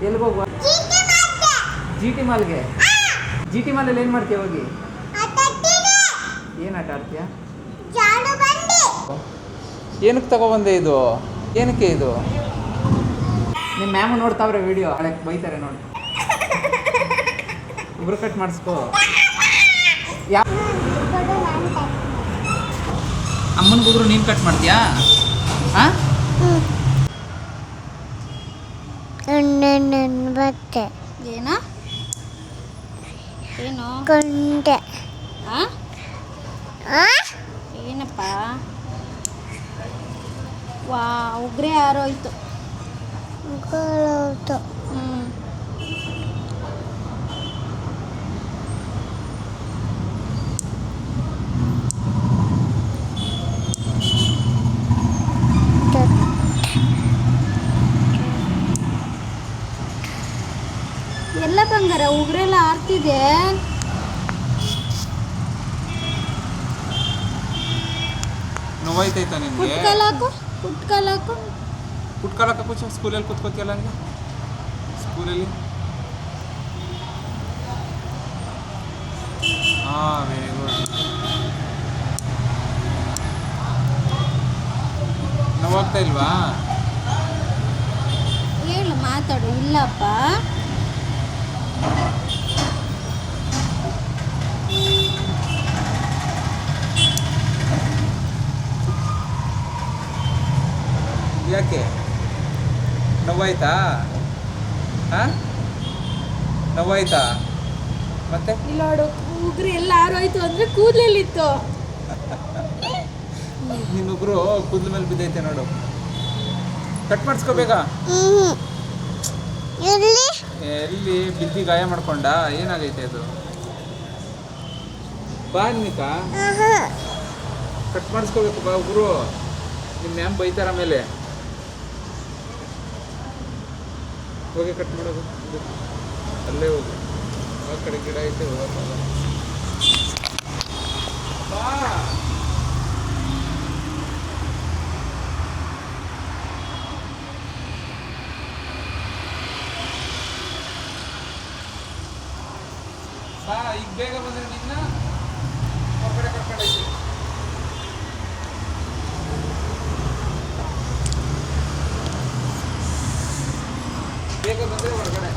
ಎಲ್ಲಿಗೆ ಹೋಗುವ? G T ಮಾಲ್ಗೆ. ಜಿ ಟಿ ಮಾಲಲ್ಲಿ ಏನು ಮಾಡ್ತೀಯ ಹೋಗಿ? ಏನು ಆಟ ಆಡ್ತೀಯ? ಏನಕ್ಕೆ ತಗೊಬಂದೆ ಇದು? ಏನಕ್ಕೆ ಇದು? ನಿಮ್ಮ ಮ್ಯಾಮು ನೋಡ್ತಾವ್ರೆ ವಿಡಿಯೋ, ಹಳೆ ಬೈತಾರೆ ನೋಡಿ. ಇಬ್ರು ಕಟ್ ಮಾಡಿಸ್ಕೋ. ಯಾವ ಅಮ್ಮನ ಗುದ್ರು ನೀನು ಕಟ್ ಮಾಡ್ತೀಯಾ? ಹಾಂ ಬತ್ತೆ ಏನೋ ಏನು ಕೊಂಡೆ ಏನಪ್ಪ? ವಾ ಉಗ್ರೆ ಯಾರೋಯ್ತು. ಎಲ್ಲ ಬಂಗಾರ ಉಗ್ರೆಲ್ಲ ಆರ್ತಿದೆ. ನೋವಾಯ್ತೈತಾ ನಿನಗೆ? ಕುಟ್ಕಲಾಕು ಕುಟ್ಕಾಲಕ್ಕ ಕೂಚ ಸ್ಕೂಲಲ್ಲಿ ಕೂತ್ಕೋತಿಯಲ್ಲ ಹಂಗೆ ಸ್ಕೂಲಲ್ಲಿ. ಹಾಂ ವೆರಿ ಗುಡ್. ನೋವಾಗ್ತಾ ಇಲ್ವಾ? ಹೇಳು, ಮಾತಾಡು. ಇಲ್ಲಪ್ಪ ಯಾಕೆ ನೋವಾಯ್ತಾ? ಹಾಂ ನೋವಾಯ್ತಾ? ಮತ್ತೆ ಇಲ್ಲ ನೋಡು, ಉಗ್ರಿ ಎಲ್ಲ ಆರೋಯ್ತು ಅಂದ್ರೆ ಕೂದಲಲ್ಲಿತ್ತು. ನಿನ್ನೊಬ್ರು ಕೂದಲ ಮೇಲೆ ಬಿದ್ದೈತೆ ನೋಡು, ಕಟ್ ಮಾಡಿಸ್ಕೋಬೇಕ. ಎಲ್ಲಿ ಬಿದ್ದಿ ಗಾಯ ಮಾಡ್ಕೊಂಡ? ಏನಾಗೈತೆ ಅದು? ಬಾ ನಿಕಾ, ಕಟ್ ಮಾಡಿಸ್ಕೋಬೇಕು ಬಾ. ಒಬ್ರು ನಿಮ್ಮ ಮ್ಯಾಮ್ ಬೈತಾರ ಮೇಲೆ. ಹೋಗಿ ಕಟ್ ಮಾಡೋದು, ಅಲ್ಲೇ ಹೋಗು. ಆ ಕಡೆ ಗಿಡ ಐತೆ, ಹೋಗಲ್ಲ ಬಾ. ಬಾ, ಈಗ ಬೇಗ ಬಂದ್ರೆ ನಿನ್ನ ಹೊರಗಡೆ ಕರ್ಕೊಂಡೈತಿ. ಬೇಗ ಬಂದ್ರೆ ಹೊರಗಡೆ.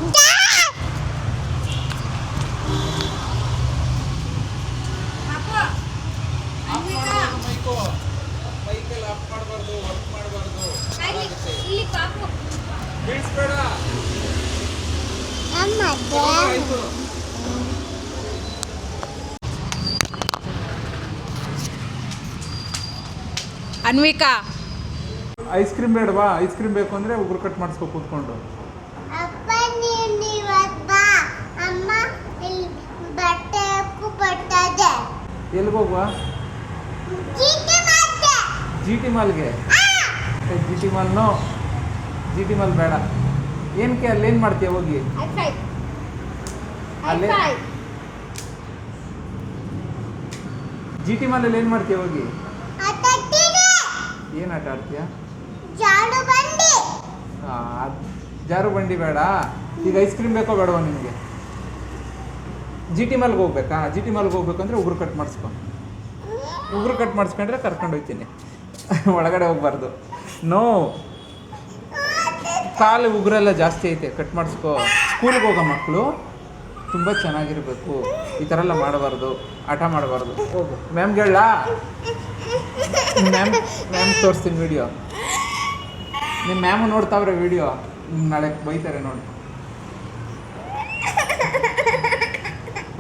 ಮೈಕು ಮೈಕಲ್ಲಿ ಆಫ್ ಮಾಡಬಾರ್ದು, ವರ್ಕ್ ಮಾಡಬಾರ್ದು. ಬೀಳ್ಸ್ಬೇಡ. ಆಯ್ತು. ಅನ್ವಿಕಾ, ಐಸ್ ಕ್ರೀಮ್ ಬೇಡವಾ? ಐಸ್ ಕ್ರೀಮ್ ಬೇಕು ಅಂದರೆ ಉಗುರು ಕಟ್ ಮಾಡಿಸ್ಕೊ ಕೂತ್ಕೊಂಡು. ಎಲ್ಲಿಗೆ ಹೋಗುವ? ಜಿ ಟಿ ಮಾಲ್ಗೆ. G T mall no, G T mall ಬೇಡ. ಏನಕ್ಕೆ? ಅಲ್ಲೇನು ಮಾಡ್ತೀಯ ಹೋಗಿ? ಅಲ್ಲೇ ಜಿ ಟಿ ಮಾಲಲ್ಲಿ ಏನು ಮಾಡ್ತೀಯ ಹೋಗಿ? ಏನು ಆಟ ಆಡ್ತೀಯ? ಜಾರು ಬಂಡಿ ಬೇಡ. ಈಗ ಐಸ್ ಕ್ರೀಮ್ ಬೇಕೋ ಬೇಡವಾ ನಿಮಗೆ? ಜಿ ಟಿ ಮಾಲ್ಗೆ ಹೋಗ್ಬೇಕಾ? ಜಿ ಟಿ ಮಾಲ್ಗೆ ಹೋಗ್ಬೇಕಂದ್ರೆ ಉಗುರು ಕಟ್ ಮಾಡಿಸ್ಕೊ. ಉಗುರು ಕಟ್ ಮಾಡಿಸ್ಕೊಂಡ್ರೆ ಕರ್ಕೊಂಡು ಹೋಗ್ತೀನಿ. ಒಳಗಡೆ ಹೋಗ್ಬಾರ್ದು. ನೋ, ಕಾಲು ಉಗುರೆಲ್ಲ ಜಾಸ್ತಿ ಐತೆ, ಕಟ್ ಮಾಡಿಸ್ಕೊ. ಸ್ಕೂಲ್ಗೆ ಹೋಗೋ ಮಕ್ಕಳು ತುಂಬ ಚೆನ್ನಾಗಿರಬೇಕು. ಈ ಥರ ಎಲ್ಲ ಮಾಡಬಾರ್ದು, ಆಟ ಮಾಡಬಾರ್ದು. ಹೋಗು. ಮ್ಯಾಮ್ಗೆ ಹೇಳ? ಮ್ಯಾಮ್ ತೋರಿಸ್ತೀನಿ ವಿಡಿಯೋ. ನಿಮ್ಮ ಮ್ಯಾಮು ನೋಡ್ತಾವ್ರೆ ವಿಡಿಯೋ, ನಾಳೆ ಬೈತಾರೆ ನೋಡಿ.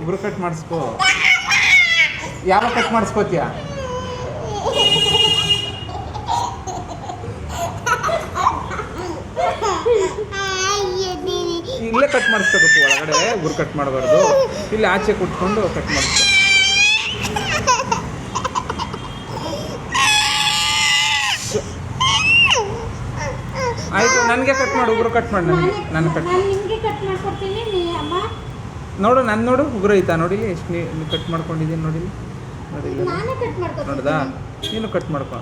ಉಗುರು ಕಟ್ ಮಾಡಿಸ್ಕೋ. ಯಾವಾಗ ಕಟ್ ಮಾಡಿಸ್ಕೋತೀಯ? ಇಲ್ಲೇ ಕಟ್ ಮಾಡಿಸ್ಕೋಬೇಕು, ಒಳಗಡೆ ಉಗುರು ಕಟ್ ಮಾಡಬಾರ್ದು. ಇಲ್ಲಿ ಆಚೆ ಕುಟ್ಕೊಂಡು ಕಟ್ ಮಾಡಿಸ್ಕೊ. ಆಯಿತು, ನನಗೆ ಕಟ್ ಮಾಡು, ಉಗುರು ಕಟ್ ಮಾಡಿ. ನಾನು ಕಟ್ ನೋಡು, ನಾನು ನೋಡು ಉಗುರು ಐತಾ ನೋಡಿ, ಎಷ್ಟು ನೀವು ಕಟ್ ಮಾಡ್ಕೊಂಡಿದ್ದೀನಿ ನೋಡಿ. ನೋಡ್ದಾ? ನೀನು ಕಟ್ ಮಾಡ್ಕೊ.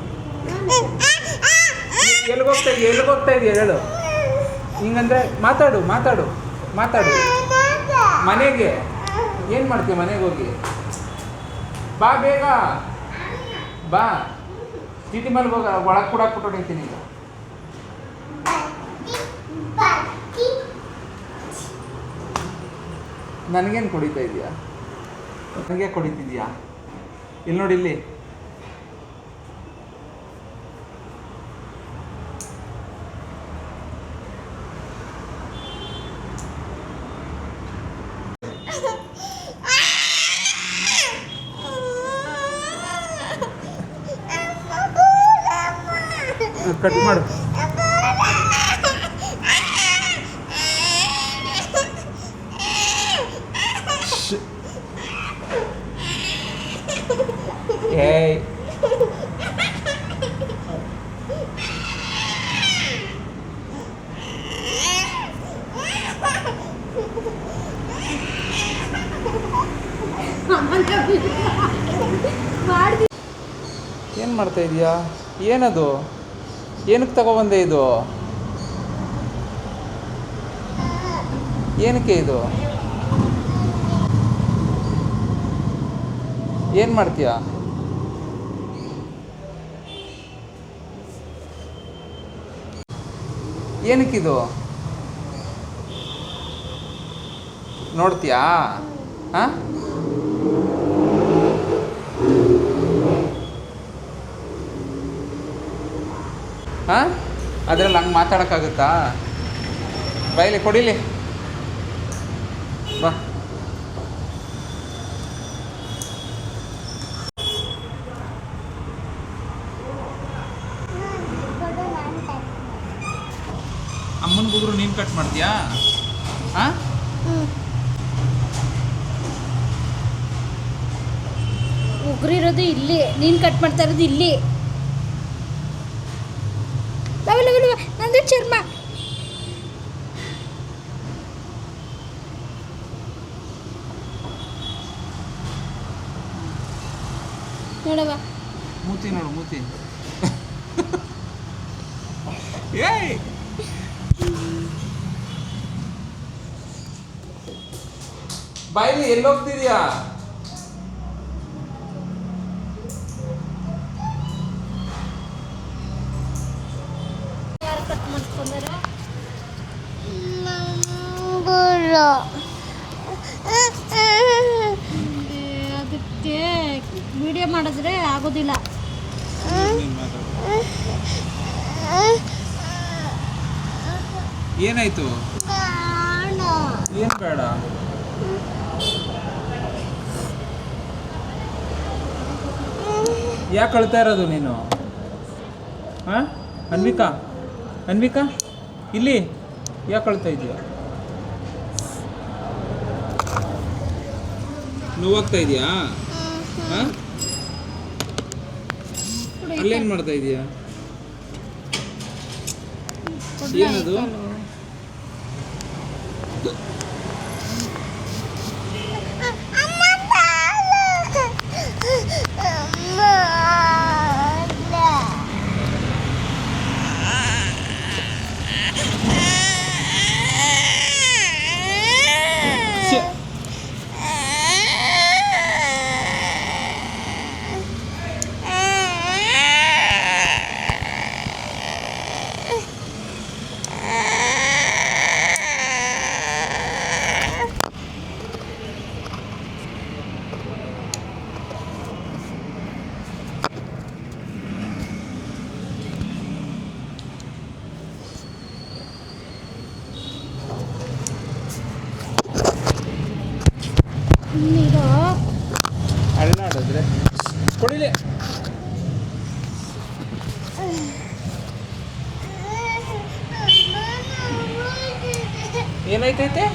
ಎಲ್ಲಿಗೆ ಹೋಗ್ತಾ ಇದೆಯಾ ಹೇಳು. ಹಿಂಗಂದ್ರೆ ಮಾತಾಡು ಮಾತಾಡು ಮಾತಾಡು. ಮನೆಗೆ ಏನು ಮಾಡ್ತೀಯ? ಮನೆಗೆ ಹೋಗಿ ಬಾ ಬೇಗ ಬಾ. ಚೀಟಿ ಮೇಲೆ ಹೋಗ, ಒಳಗೆ ಕೂಡ ಕೊಟ್ಟಿರ್ತೀನಿ ಈಗ. ನನಗೇನು ಕುಡಿತಾ ಇದೆಯಾ? ನನಗೆ ಕುಡಿತಿದ್ಯಾ? ಇಲ್ಲಿ ನೋಡಿ, ಇಲ್ಲಿ ಕಟ್ ಮಾಡು. ಏಯ್ ಏನು ಮಾಡ್ತಾ ಇದೀಯಾ? ಏನದು? ಏನಕ್ಕೆ ತಗೊಬಂದೆ ಇದು? ಏನಕ್ಕೆ ಇದು? ಏನು ಮಾಡ್ತೀಯಾ? ಏನಕ್ಕಿದು? ನೋಡ್ತೀಯಾ? ಹಾಂ, ಹಾಂ, ಅದ್ರಲ್ಲಿ ಹಂಗೆ ಮಾತಾಡೋಕ್ಕಾಗುತ್ತಾ? ಬೈಲಿ ಕೊಡಿಲಿ ಬಾ. ಅಮ್ಮನಿಗೊಬ್ರು ನೀನು ಕಟ್ ಮಾಡ್ತೀಯಾ? ಹಾಂ, ಉಗುರಿರೋದು ಇಲ್ಲಿ, ನೀನು ಕಟ್ ಮಾಡ್ತಾ ಇರೋದು ಇಲ್ಲಿ. ನಂದು ಚರ್ಮ. ನೋಡವ, ಮೂತಿ ನೋಡು, ಮೂತಿ. ಏಯ್ ಬಾಯ್ಲಿ, ಎಲ್ಲೋಗ್ತಿದ್ಯಾ? ಯಾರು ಕಟ್ ಮಾಡಿಸ್ಕೊಂಡಾರೆ? ಅದಕ್ಕೆ ವಿಡಿಯೋ ಮಾಡಿದ್ರೆ ಆಗೋದಿಲ್ಲ. ಏನಾಯ್ತು? ಏನು ಬೇಡ? ಯಾಕೆ ಅಳ್ತಾ ಇರೋದು ನೀನು? ಹಾಂ, ಅನ್ವಿಕಾ, ಅನ್ವಿಕಾ, ಇಲ್ಲಿ ಯಾಕೆ ಅಳ್ತಾ ಇದೆಯಾ? ನೋವಾಗ್ತಾ ಇದೆಯಾ? ಹಾಂ, ಅಲ್ಲೇನು ಮಾಡ್ತಾ ಇದೀಯಾ? ಏನದು? ನೀರು ಅಳ್ಳಾಡಿದ್ರೆ ಕೊಡಿಲಿ. ಏನಾಯ್ತೈತೆ?